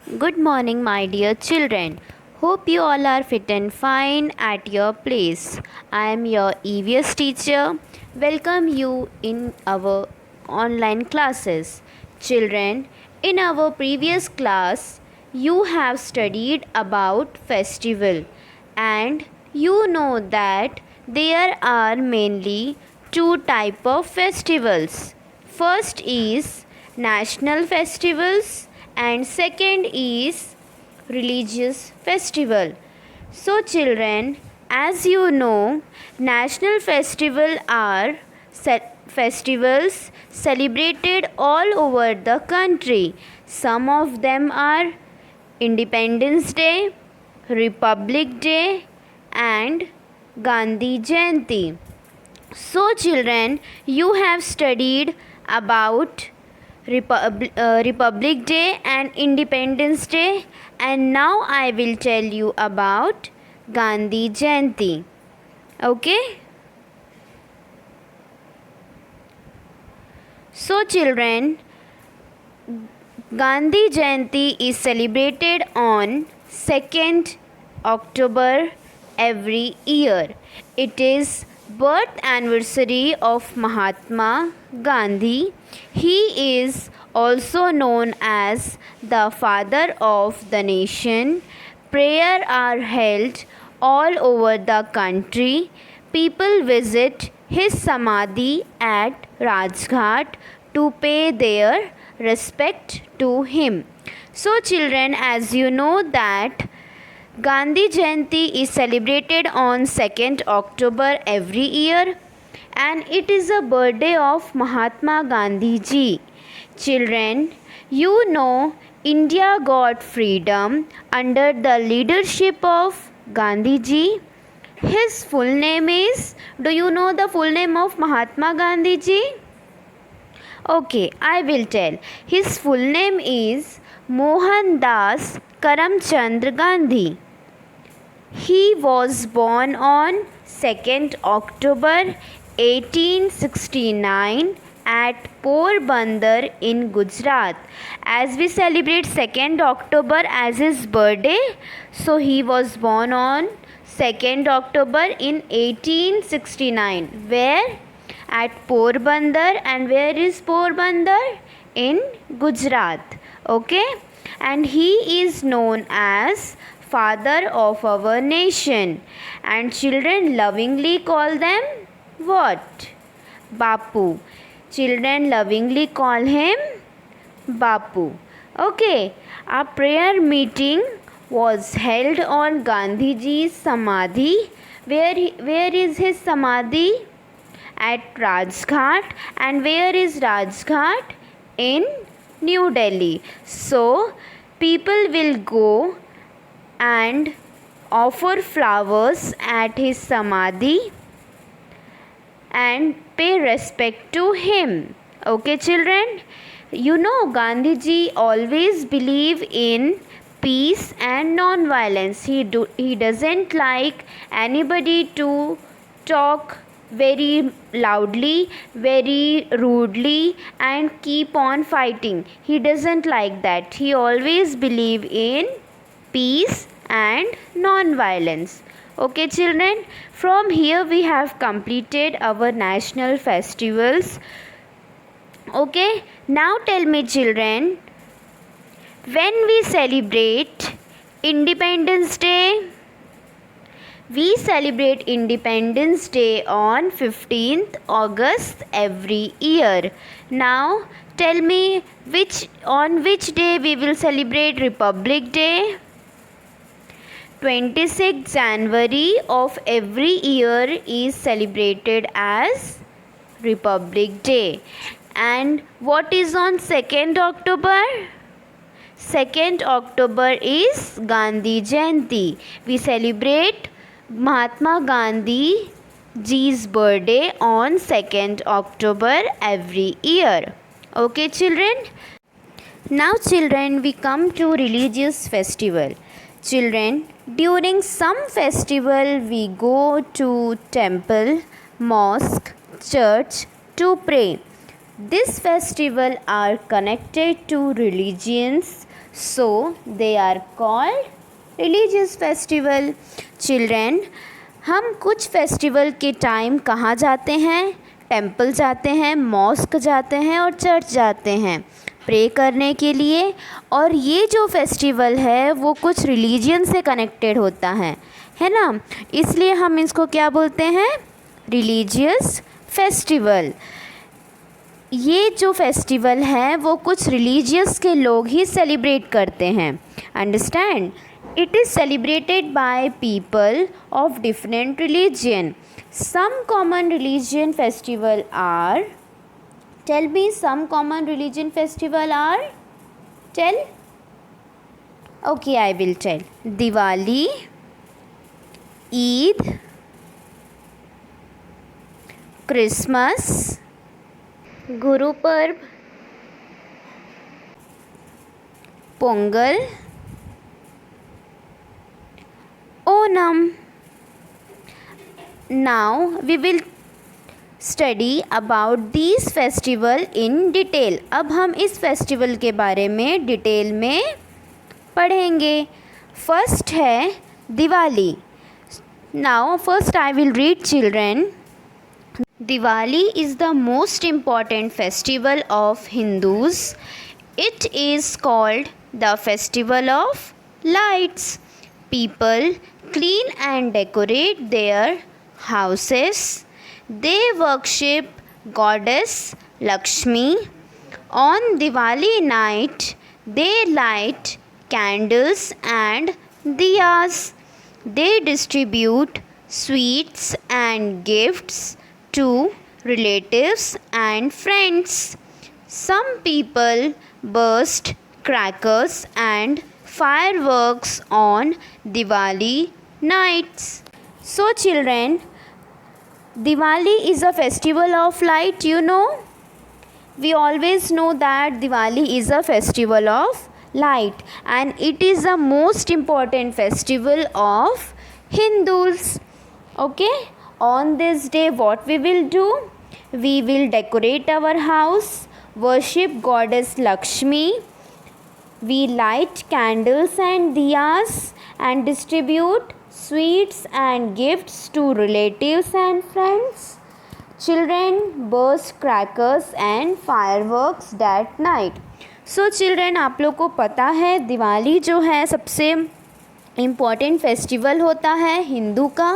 Good morning, my dear children. Hope you all are fit and fine at your place. I am your EVS teacher. Welcome you in our online classes. Children, in our previous class, you have studied about festival and you know that there are mainly two type of festivals. First is national festivals and second is religious festival. So children, as you know, national festival are festivals celebrated all over the country. Some of them are Independence Day, Republic Day and Gandhi Jayanti. So children, you have studied about Republic Day and Independence Day, and now I will tell you about Gandhi Jayanti. Okay? So children, Gandhi Jayanti is celebrated on 2nd October every year. It is birth anniversary of Mahatma Gandhi. He is also known as the father of the nation. Prayers are held all over the country. People visit his samadhi at Rajghat to pay their respect to him. So children, as you know that Gandhi Jayanti is celebrated on 2nd October every year and it is a birthday of Mahatma Gandhi ji. Children, you know India got freedom under the leadership of Gandhi ji. His full name is, do you know the full name of Mahatma Gandhi ji? Okay, I will tell. His full name is Mohandas Karamchand Gandhi. He was born on 2nd October 1869 at Porbandar in Gujarat. As we celebrate 2nd October as his birthday, so he was born on 2nd October in 1869. Where? At Porbandar. And where is Porbandar? In Gujarat. Okay? And he is known as father of our nation, and children lovingly call them what? Bapu. Children lovingly call him Bapu. Okay, a prayer meeting was held on Gandhiji's samadhi. Where is his samadhi? At Rajghat. And where is Rajghat? In New Delhi. So people will go and offer flowers at his samadhi and pay respect to him. Okay children, you know Gandhiji always believe in peace and non-violence. He doesn't like anybody to talk very loudly, very rudely and keep on fighting. He doesn't like that. He always believe in peace and non-violence. Okay children, from here we have completed our national festivals. Okay, now tell me children, when we celebrate Independence Day? We celebrate Independence Day on 15th August every year. Now tell me on which day we will celebrate Republic Day? 26th January of every year is celebrated as Republic Day. And what is on 2nd October? 2nd October is Gandhi Jayanti. We celebrate Mahatma Gandhi ji's birthday on 2nd October every year. Okay children? Now children, we come to religious festival. Children, during some festival we go to temple, mosque, church to pray. This festival are connected to religions. so they are called religious festival. Children, हम कुछ festival के time कहाँ जाते हैं? Temple जाते हैं, mask जाते हैं और चर्च जाते हैं प्रे करने के लिए। और ये जो फेस्टिवल है वो कुछ रिलीजन से कनेक्टेड होता है ना, इसलिए हम इसको क्या बोलते हैं? Religious festival. ये जो फेस्टिवल है वो कुछ रिलीजियस के लोग ही सेलिब्रेट करते हैं। Understand? It is celebrated by people of different religion. Some common religion festival are, tell me some common religion festival are, tell. Okay, I will tell. Diwali, Eid, Christmas, Guru Parv, Pongal, Onam. Now we will study about these festival in detail. अब हम इस festival के बारे में detail में पढ़ेंगे। First है Diwali. Now first I will read children. Diwali is the most important festival of Hindus. It is called the festival of lights. People clean and decorate their houses. They worship goddess Lakshmi. On Diwali night, they light candles and diyas. They distribute sweets and gifts to relatives and friends. Some people burst crackers and fireworks on Diwali nights. So children, Diwali is a festival of light, you know. We always know that Diwali is a festival of light and it is the most important festival of Hindus. Okay? On this day what we will do? We will decorate our house, worship goddess Lakshmi, we light candles and diyas and distribute sweets and gifts to relatives and friends. Children burst crackers and fireworks that night. So children, आप लोग को पता है दिवाली जो है सबसे important festival होता है हिंदू का।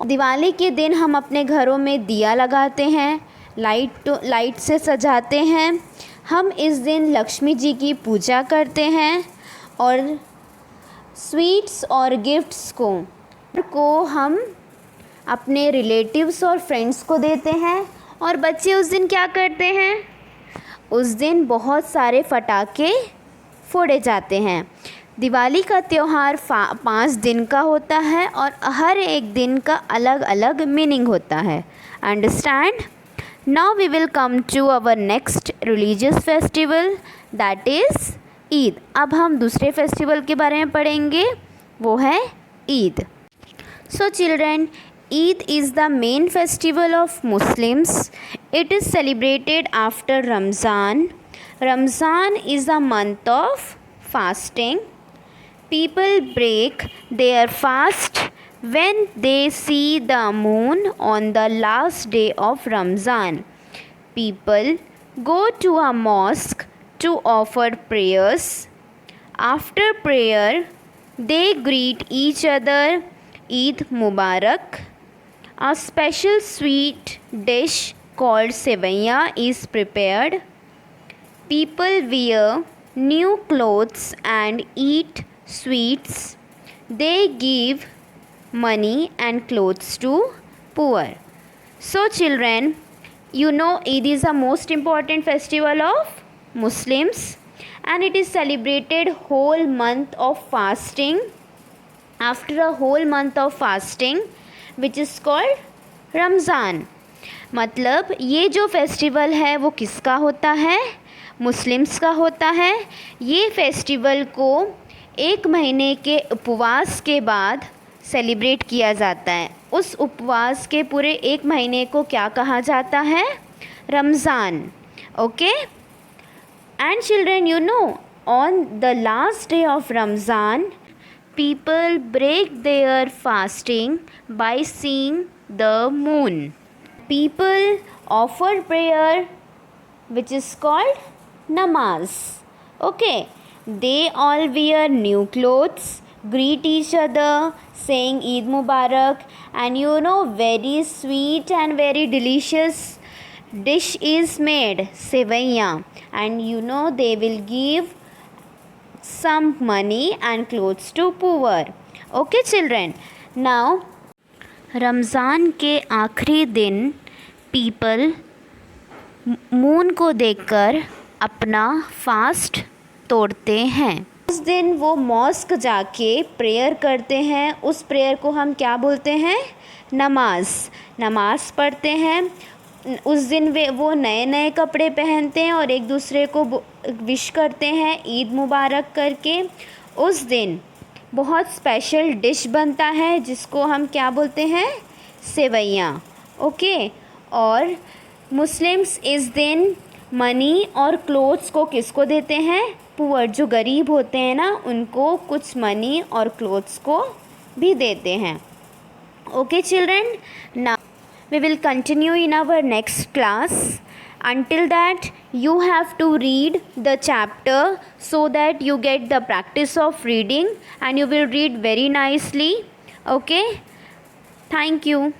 दिवाली के दिन हम अपने घरों में दिया लगाते हैं, लाइट से सजाते हैं। हम इस दिन लक्ष्मी जी की पूजा करते हैं और स्वीट्स और गिफ्ट्स को हम अपने रिलेटिव्स और फ्रेंड्स को देते हैं। और बच्चे उस दिन क्या करते हैं? उस दिन बहुत सारे पटाखे फोड़े जाते हैं। दिवाली का त्यौहार 5 दिन का होता है और हर एक दिन का अलग अलग मीनिंग होता है। Understand? Now we will come to our next religious festival, that is Eid. अब हम दूसरे फेस्टिवल के बारे में पढ़ेंगे, वो है Eid. So children, Eid is the main festival of Muslims. It is celebrated after Ramzan. Ramzan is a month of fasting. People break their fast when they see the moon on the last day of Ramzan. People go to a mosque to offer prayers. After prayer, they greet each other, Eid Mubarak. A special sweet dish called sevaiya is prepared. People wear new clothes and eat sweets. They give money and clothes to poor. So children, you know Eid is the most important festival of Muslims and it is celebrated whole month of fasting. After a whole month of fasting, which is called Ramzan. मतलब ये जो festival है वो किसका होता है? Muslims का होता है। ये फेस्टिवल को 1 महीने के उपवास के बाद सेलिब्रेट किया जाता है। उस उपवास के पूरे 1 महीने को क्या कहा जाता है? Ramzan. Okay? And children, you know On the last day of Ramzan, people break their fasting by seeing the moon. People offer prayer which is called namaz. Okay, they all wear new clothes, greet each other saying Eid Mubarak, and very sweet and very delicious dish is made, sevaiya, and they will give some money and clothes to poor. Okay children, now Ramzan के आखिरी दिन people moon को देखकर अपना fast तोड़ते हैं. उस दिन वो मॉस्क जाके प्रेयर करते हैं. उस प्रेयर को हम क्या बोलते हैं? नमाज पढ़ते हैं. उस दिन वो नए नए कपड़े पहनते हैं और एक दूसरे को विश करते हैं ईद मुबारक करके. उस दिन बहुत स्पेशल डिश बनता है जिसको हम क्या बोलते हैं? सेवैयाँ. ओके, और मुस्लिम्स इस दिन मनी और क्लोथ्स को किसको देते हैं? पुअर, जो गरीब होते हैं ना, उनको कुछ मनी और क्लोथ्स को भी देते हैं. Okay children, now we will continue in our next class. Until that, you have to read the chapter so that you get the practice of reading and you will read very nicely. Okay, thank you.